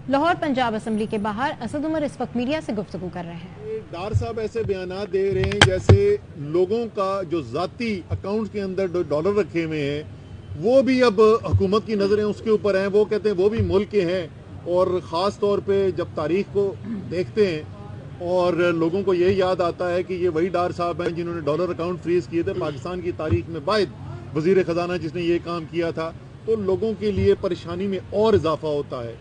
Lahore Punjab assembly کے باہر اسد عمر اس وقت میڈیا سے گفتگو کر رہے ہیں۔ ڈار صاحب ایسے بیانات دے رہے ہیں جیسے لوگوں کا جو ذاتی اکاؤنٹ کے اندر ڈالر رکھے ہوئے ہیں وہ بھی اب حکومت کی نظریں اس کے اوپر ہیں۔ وہ کہتے ہیں وہ بھی ملک کے ہیں، اور خاص طور پہ جب تاریخ کو دیکھتے ہیں اور لوگوں کو یہ یاد آتا ہے کہ یہ وہی ڈار صاحب ہیں جنہوں نے ڈالر اکاؤنٹ فریز کیے تھے، پاکستان کی تاریخ میں واحد وزیر خزانہ جس نے یہ کام کیا تھا، تو لوگوں کے لیے پریشانی میں اور اضافہ ہوتا ہے۔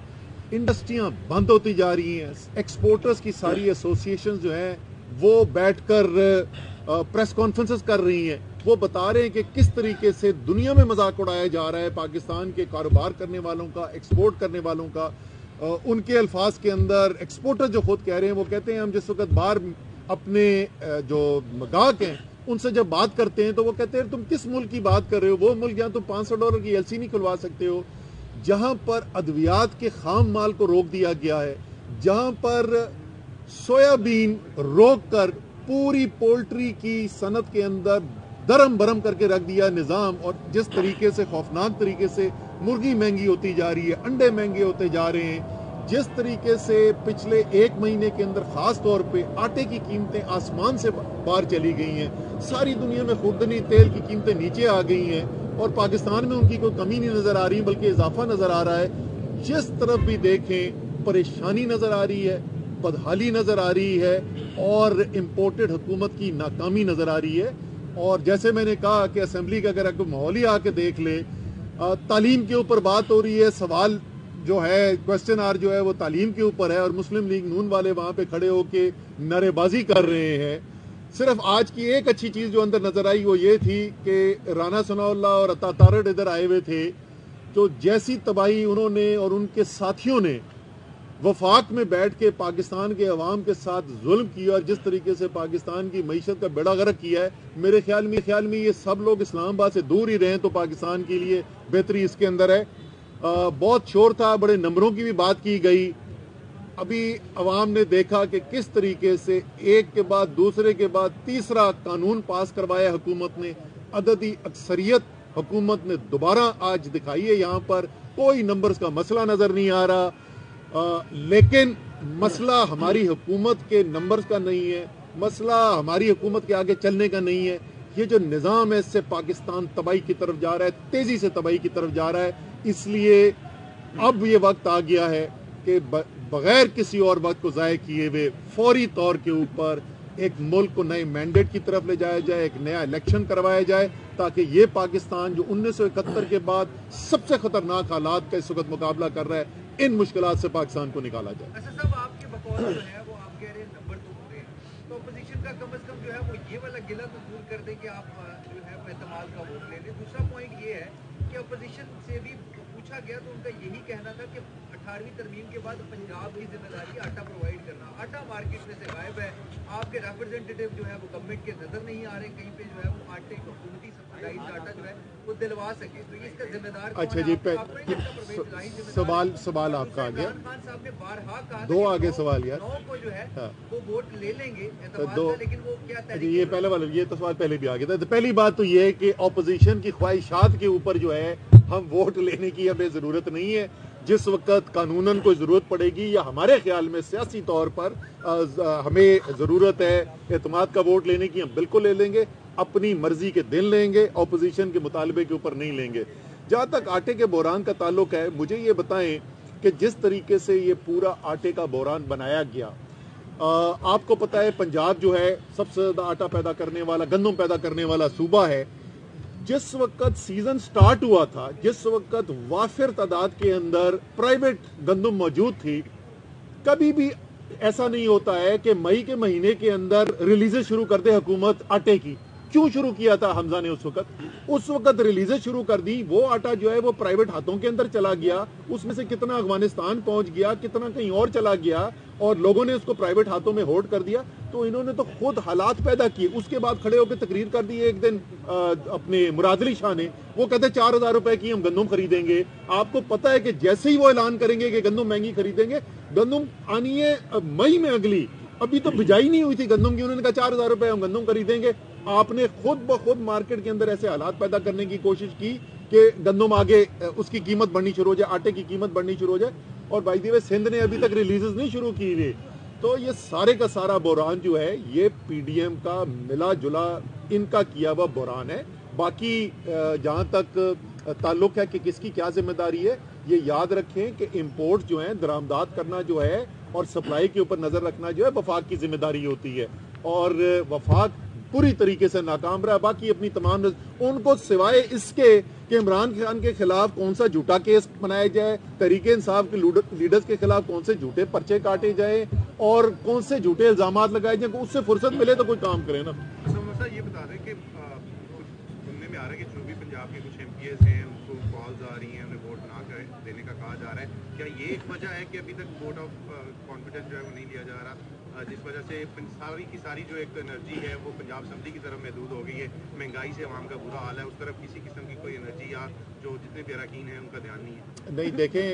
انڈسٹریاں بند ہوتی جا رہی ہیں، ایکسپورٹرز کی ساری ایسوسیشن جو ہیں وہ بیٹھ کر پریس کانفرنسز کر رہی ہیں، وہ بتا رہے ہیں کہ کس طریقے سے دنیا میں مذاق اڑایا جا رہا ہے پاکستان کے کاروبار کرنے والوں کا، ایکسپورٹ کرنے والوں کا۔ ان کے الفاظ کے اندر ایکسپورٹر جو خود کہہ رہے ہیں وہ کہتے ہیں ہم جس وقت باہر اپنے جو گاہک ہیں ان سے جب بات کرتے ہیں تو وہ کہتے ہیں تم کس ملک کی بات کر رہے ہو؟ وہ ملک جہاں تم $500 کی LC نہیں کھلوا سکتے ہو، جہاں پر ادویات کے خام مال کو روک دیا گیا ہے، جہاں پر سویابین روک کر پوری پولٹری کی صنعت کے اندر درم برم کر کے رکھ دیا نظام، اور جس طریقے سے خوفناک طریقے سے مرغی مہنگی ہوتی جا رہی ہے، انڈے مہنگے ہوتے جا رہے ہیں، جس طریقے سے پچھلے ایک مہینے کے اندر خاص طور پہ آٹے کی قیمتیں آسمان سے باہر چلی گئی ہیں، ساری دنیا میں خوردنی تیل کی قیمتیں نیچے آ گئی ہیں، اور پاکستان میں ان کی کوئی کمی نہیں نظر آ رہی بلکہ اضافہ نظر آ رہا ہے۔ جس طرف بھی دیکھیں پریشانی نظر آ رہی ہے، بدحالی نظر آ رہی ہے، اور امپورٹڈ حکومت کی ناکامی نظر آ رہی ہے۔ اور جیسے میں نے کہا کہ اسمبلی کا اگر کوئی ماحول ہی آ کے دیکھ لے، تعلیم کے اوپر بات ہو رہی ہے، سوال جو ہے کوسچن آر جو ہے وہ تعلیم کے اوپر ہے، اور مسلم لیگ نون والے وہاں پہ کھڑے ہو کے نعرے بازی کر رہے ہیں۔ صرف آج کی ایک اچھی چیز جو اندر نظر آئی وہ یہ تھی کہ رانا ثناء اللہ اور عطا تارڑ ادھر آئے ہوئے تھے، تو جیسی تباہی انہوں نے اور ان کے ساتھیوں نے وفاق میں بیٹھ کے پاکستان کے عوام کے ساتھ ظلم کیا، اور جس طریقے سے پاکستان کی معیشت کا بیڑا غرق کیا ہے، میرے خیال میں یہ سب لوگ اسلام آباد سے دور ہی رہیں تو پاکستان کے لیے بہتری اس کے اندر ہے۔ بہت شور تھا، بڑے نمبروں کی بھی بات کی گئی۔ ابھی عوام نے دیکھا کہ کس طریقے سے ایک کے بعد دوسرے کے بعد تیسرا قانون پاس کروایا حکومت نے، عددی اکثریت حکومت نے دوبارہ آج دکھائی ہے۔ یہاں پر کوئی نمبرز کا مسئلہ نظر نہیں آ رہا، لیکن مسئلہ ہماری حکومت کے نمبرز کا نہیں ہے، مسئلہ ہماری حکومت کے آگے چلنے کا نہیں ہے۔ یہ جو نظام ہے اس سے پاکستان تباہی کی طرف جا رہا ہے، تیزی سے تباہی کی طرف جا رہا ہے۔ اس لیے اب یہ وقت آ گیا ہے کہ بغیر کسی اور وقت کو ضائع کیے ہوئے فوری طور کے اوپر ایک ملک کو نئے مینڈیٹ کی طرف لے جایا جائے، ایک نیا الیکشن کروایا جائے، تاکہ یہ پاکستان جو 1971 کے بعد سب سے خطرناک حالات کا اس وقت مقابلہ کر رہا ہے، ان مشکلات سے پاکستان کو نکالا جائے۔ اسد صاحب، آپ کے بقول جو ہے وہ آپ کہہ رہے ہیں نمبر تو پورے ہیں، تو اپوزیشن کا کم از کم جو ہے وہ یہ والا گلہ تو دور کر دیں کہ آپ جو ہے وہ اعتماد کا ووٹ لے لیں۔ دوسرا پوائنٹ یہ ہے کہ اپوزیشن سے بھی پوچھا گیا تو ان کا یہی کہنا تھا کہ 18ویں ترمیم کے بعد پنجاب کی ذمہ داری آٹا پرووائڈ کرنا، آٹا مارکیٹ میں سے غائب ہے، آپ کے ریپرزینٹیٹیو جو ہے وہ گورنمنٹ کے نظر نہیں آ رہے کہیں پہ جو ہے وہ آٹے حکومتی سپلائی آٹا جو ہے وہ دلوا سکے، تو اس کا ذمہ دار اچھا جی، سوال آپ کا آ گیا، خان صاحب نے بارہا کہا دو آگے سوال یار، 9 کو جو ہے وہ ووٹ لے لیں گے اعتماد دو، کا، لیکن وہ کیا یہ پہلے والا، یہ تو سوال پہلے بھی آ گیا تھا۔ پہلی بات تو یہ ہے کہ اپوزیشن کی خواہشات کے اوپر جو ہے ہم ووٹ لینے کی ہمیں ضرورت نہیں ہے۔ جس وقت قانوناً کوئی ضرورت پڑے گی یا ہمارے خیال میں سیاسی طور پر ہمیں ضرورت ہے اعتماد کا ووٹ لینے کی، ہم بالکل لے لیں گے، اپنی مرضی کے دن لیں گے، اپوزیشن کے مطالبے کے اوپر نہیں لیں گے۔ جہاں تک آٹے کے بحران کا تعلق ہے، مجھے یہ بتائیں کہ جس طریقے سے یہ پورا آٹے کا بحران بنایا گیا، آپ کو پتا ہے پنجاب جو ہے سب سے زیادہ آٹا پیدا کرنے والا، گندم پیدا کرنے والا صوبہ ہے۔ جس وقت سیزن سٹارٹ ہوا تھا، جس وقت وافر تعداد کے اندر پرائیویٹ گندم موجود تھی، کبھی بھی ایسا نہیں ہوتا ہے کہ مئی کے مہینے کے اندر ریلیزیں شروع کر دے حکومت آٹے کی۔ کیوں شروع کیا تھا حمزہ نے اس وقت ریلیزیں شروع کر دی، وہ آٹا جو ہے وہ پرائیویٹ ہاتھوں کے اندر چلا گیا، اس میں سے کتنا افغانستان پہنچ گیا، کتنا کہیں اور چلا گیا، اور لوگوں نے اس کو پرائیویٹ ہاتھوں میں ہوڑ کر دیا۔ تو انہوں نے تو خود حالات پیدا کیے، اس کے بعد کھڑے ہو کے تقریر کر دی ایک دن اپنے مراد علی شاہ نے، وہ کہتے 4000 روپے کی ہم گندم خریدیں گے۔ آپ کو پتا ہے کہ جیسے ہی وہ اعلان کریں گے کہ گندم مہنگی خریدیں گے، گندم آنی ہے مئی میں اگلی، ابھی تو بجائی نہیں ہوئی تھی گندم کی، انہوں نے کہا 4000 روپے ہم گندم خریدیں گے۔ آپ نے خود بخود مارکیٹ کے اندر ایسے حالات پیدا کرنے کی کوشش کی کہ گندم آگے اس کی قیمت بڑھنی شروع ہو جائے، آٹے کی قیمت بڑھنی شروع ہو جائے، اور بائی دی وے سندھ نے ابھی تک ریلیزز نہیں شروع کی ہوئی. تو یہ سارے کا سارا بحران جو ہے یہ پی ڈی ایم کا ملا جلا ان کا کیا ہوا بحران ہے. باقی جہاں تک تعلق ہے کہ کس کی کیا ذمہ داری ہے, یہ یاد رکھیں کہ امپورٹ جو ہیں درآمدات کرنا جو ہے اور سپلائی کے اوپر نظر رکھنا جو ہے وفاق کی ذمہ داری ہوتی ہے, اور وفاق پوری طریقے سے ناکام رہا. باقی اپنی تمام ان کو سوائے اس کے کہ عمران خان کے خلاف کون سا جھوٹا کیس بنایا جائے, تحریک انصاف کے لیڈرز کے خلاف کون سے جھوٹے پرچے کاٹے جائیں اور کون سے جھوٹے الزامات لگائے جائیں, اس سے فرصت ملے تو کوئی کام کرے نا. یہ بتا دیں کہ سننے میں آ رہا ہے کہ جنوبی پنجاب کے کچھ ایم پی ایز ہیں, ان کو کالز آ رہی ہیں, انہیں ووٹ نہ دینے کا کہا جا رہا ہے. کیا یہ ایک وجہ ہے کہ ابھی تک ووٹ آف کانفیڈنس جو ہے وہ نہیں لیا جا رہا, جس وجہ سے ساری کی ساری جو ایک انرجی ہے وہ پنجاب اسمبلی کی طرف محدود ہو گئی ہے, مہنگائی سے عوام کا برا حال ہے, اس طرف کسی قسم کی کوئی انرجی یا جو جتنے بھی اراکین ہیں ان کا دھیان نہیں ہے؟ نہیں دیکھیں,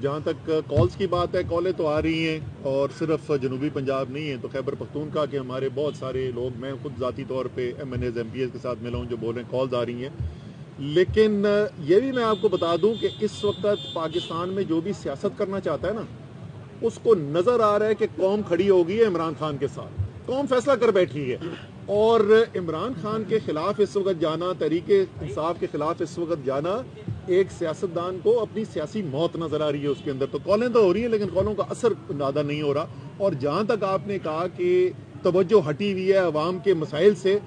جہاں تک کالز کی بات ہے, کالیں تو آ رہی ہیں اور صرف جنوبی پنجاب نہیں ہے, تو خیبر پختونخوا کے ہمارے بہت سارے لوگ, میں خود ذاتی طور پہ MNAs MPAs کے ساتھ ملا ہوں, جو بول رہے ہیں کالز آ رہی ہیں. لیکن یہ بھی میں آپ کو بتا دوں کہ اس وقت پاکستان میں جو بھی سیاست کرنا چاہتا ہے نا, اس کو نظر آ رہا ہے کہ قوم کھڑی ہوگی ہے عمران خان کے ساتھ, قوم فیصلہ کر بیٹھی ہے, اور عمران خان کے خلاف اس وقت جانا, تحریک انصاف کے خلاف اس وقت جانا, ایک سیاستدان کو اپنی سیاسی موت نظر آ رہی ہے اس کے اندر. تو کالیں تو ہو رہی ہیں لیکن کالوں کا اثر زیادہ نہیں ہو رہا. اور جہاں تک آپ نے کہا کہ توجہ ہٹی ہوئی ہے عوام کے مسائل سے,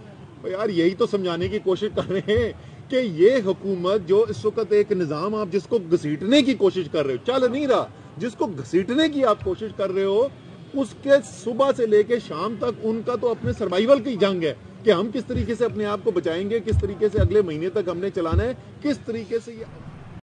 یار یہی تو سمجھانے کی کوشش کر رہے ہیں کہ یہ حکومت جو اس وقت ایک نظام آپ جس کو گھسیٹنے کی کوشش کر رہے ہو, چل نہیں رہا, جس کو گھسیٹنے کی آپ کوشش کر رہے ہو, اس کے صبح سے لے کے شام تک ان کا تو اپنے سروائیول کی جنگ ہے کہ ہم کس طریقے سے اپنے آپ کو بچائیں گے, کس طریقے سے اگلے مہینے تک ہم نے چلانا ہے, کس طریقے سے یہ